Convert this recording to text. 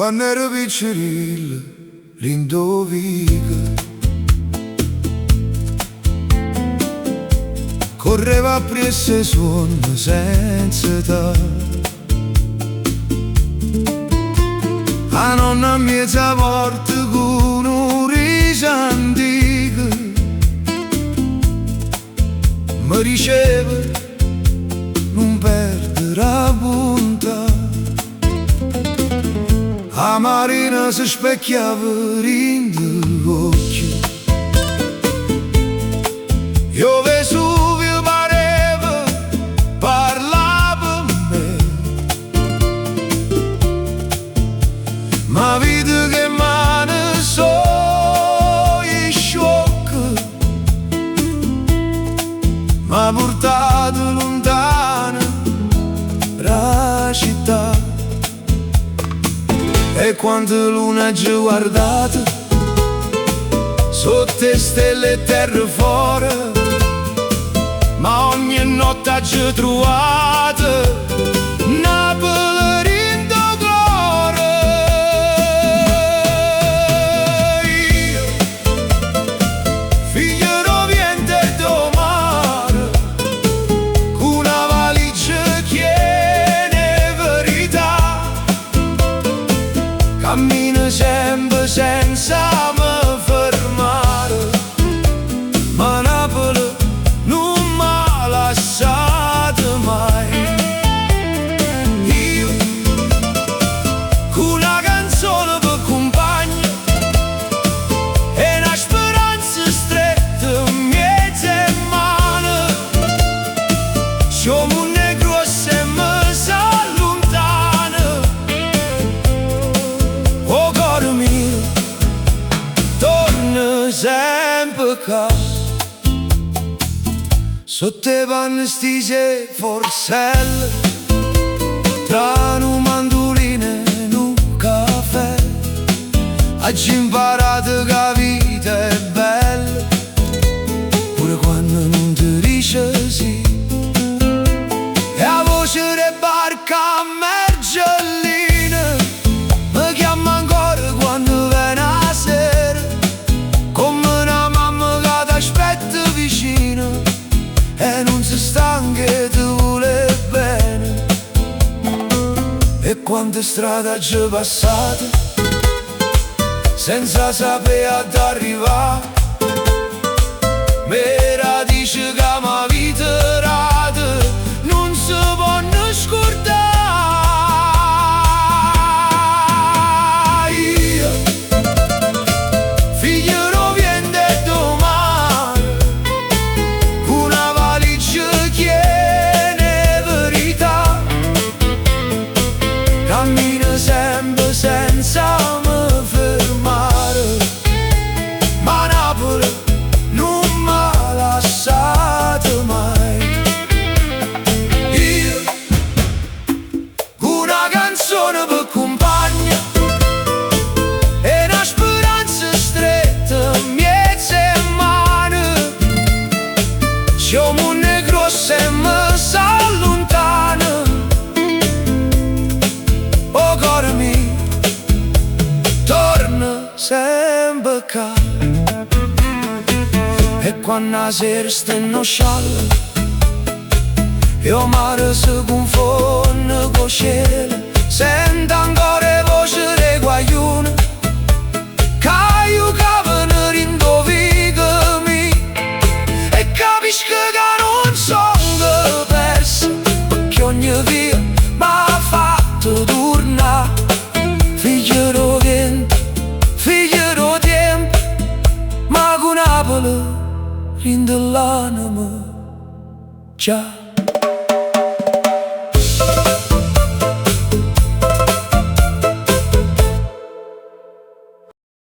Quando ero picceril, l'indovica correva appresso e suon senza età. La nonna mezza morta con un riso antico mi diceva non perdere la bontà. La marina si specchiava in occhi, io Vesuvio pareva parlava a me, ma vide che mano so e sciocca m'ha portato lontano la città. E quando luna ci guardate sotto le stelle e terra fuori, ma ogni notte ci trovate Napoli rindo gloria. Io, figlio rovente do mare, con una valigia piena verità, cammino sempre senza me fermare, ma Napoli non m'ha lasciato mai. Io, con una canzone per compagno e una speranza stretta in mezzo e mano, siamo negro e me s'allontana. Oh cuore mio, torna sempre qua, sotto le panne stise forselle, tra un mandolino e un caffè. Oggi imparato che la vita è bella, pure quando non ti dice sì. E la voce del barca a Mergellina mi chiama ancora quando viene la sera, come una mamma che ti aspetta vicino e non si stanca e ti vuole bene. E quante strade ci passate senza sapere ad arrivare, me radici che la vita rata non si può scordare. Io, figlio rovente do mare, con una valigia piena verità, cammino sempre senza me fermare, ma Napoli non m'ha lasciato mai. Io, con una canzone per compagna e una speranza stretta in mezzo e mano, siamo un negro e me s'allontana. Oh cuore mio, torna sempre qua. E quando la sera stanno scialle e il mare si confonde col cielo, sento ancora le voci dei guaglioni che aiutano rindovica mi, e capisco che non sono perso, perché ogni via m'ha fatto tornare. Figlio do vento, figlio do tempo, ma con Napoli rinde l'anima già.